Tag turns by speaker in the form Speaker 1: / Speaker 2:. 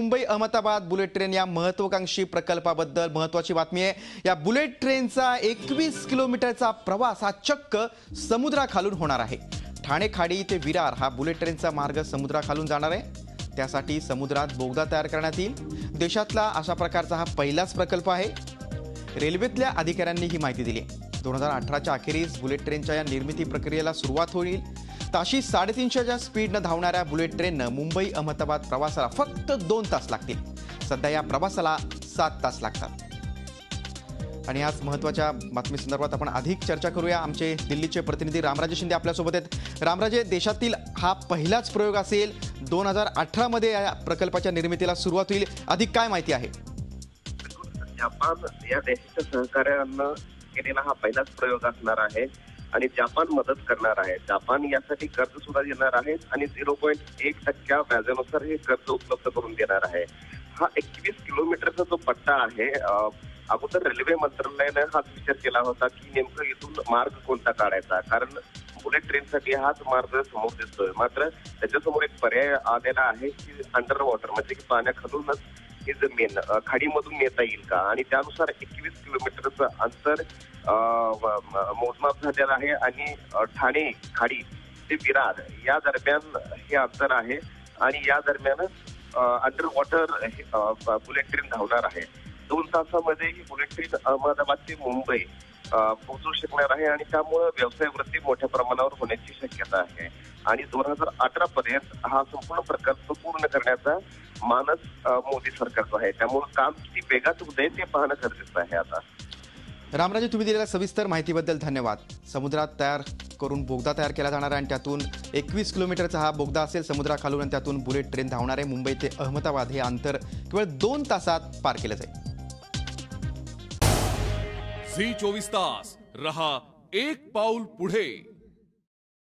Speaker 1: Mumbai Ahmedabad bullet train या महत्त्वाकांक्षी प्रकल्पाबद्दल महत्त्वाची बातमी आहे। या बुलेट ट्रेनचा 21 किलोमीटरचा प्रवास हा चक्क समुद्राखालून होणार आहे। ठाणे खाडी ते विरार हा बुलेट ट्रेनचा मार्ग समुद्राखालून जाणार आहे। त्यासाठी समुद्रात बोगदा तयार करण्यात येईल। देशातला अशा प्रकारचा हा पहिलाच प्रकल्प आहे। रेल्वेतल्या अधिकाऱ्यांनी ही माहिती दिली। 2018च्या अखेरीस बुलेट ट्रेनच्या या निर्मिती प्रक्रियेला सुरुवात होईल। ताशी 350च्या स्पीडनं धावणाऱ्या बुलेट ट्रेननं मुंबई अहमदाबाद प्रवासाला फक्त 2 तास लागतील। सध्या या प्रवासाला 7 तास लागतात। आणि आज महत्त्वाच्या बातमी संदर्भात आपण अधिक चर्चा करूया। आमचे दिल्लीचे प्रतिनिधी रामराजे शिंदे आपल्यासोबत आहेत। रामराजे, देशातील हा पहिलाच प्रयोग असेल। 2018 मध्ये या प्रकल्पाच्या निर्मितीला सुरुवात होईल। अधिक काय माहिती आहे?
Speaker 2: जपान या देशाच्या सहकार्यानं केलेला हा पहिलाच प्रयोग असणार आहे आणि जपान मदत करणार आहे। जपान यासाठी कर्ज सुद्धा देणार आहे आणि 0.1% व्याजानुसार हे कर्ज उपलब्ध करून देणार आहे। हा 21 किलोमीटरचा जो पट्टा आहे, अगोदर रेल्वे मंत्रालयाने हाच विचार केला होता की नेमकं इथून मार्ग कोणता काढायचा, कारण बुलेट ट्रेनसाठी हाच मार्ग समोर दिसतोय। मात्र त्याच्यासमोर एक पर्याय आलेला आहे की अंडर वॉटर, म्हणजे की पाण्याखालूनच ही जमीन खाडीमधून नेता येईल का, आणि त्यानुसार 21 किलोमीटरचं अंतर मोजमाप झालेलं आहे आणि ठाणे खाडी ते विरार या दरम्यान हे अंतर आहे आणि या दरम्यानच अंडर वॉटर बुलेट ट्रेन धावणार आहे। 2 तासामध्ये ही बुलेट ट्रेन अहमदाबाद ते मुंबई पोहोचू शकणार आहे आणि त्यामुळे व्यवसाय वृद्धी मोठ्या प्रमाणावर होण्याची शक्यता आहे। आणि 2018 पर्यंत हा संपूर्ण प्रकल्प पूर्ण करण्याचा मानस मोदी सरकारचा आहे। त्यामुळे काम किती वेगात होत आहे ते पाहणं गरजेचं आहे। आता
Speaker 1: रामराजे, तुम्ही दिलेल्या सविस्तर माहितीबद्दल धन्यवाद। समुद्रात तयार करून बोगदा तयार केला जाणार आहे आणि त्यातून 21 किलोमीटरचा हा बोगदा असेल समुद्राखालून आणि त्यातून बुलेट ट्रेन धावणार आहे। मुंबई ते अहमदाबाद हे अंतर केवळ 2 तासात पार केलं जाईल।
Speaker 3: झी 24 तास रहा एक पाऊल पुढे।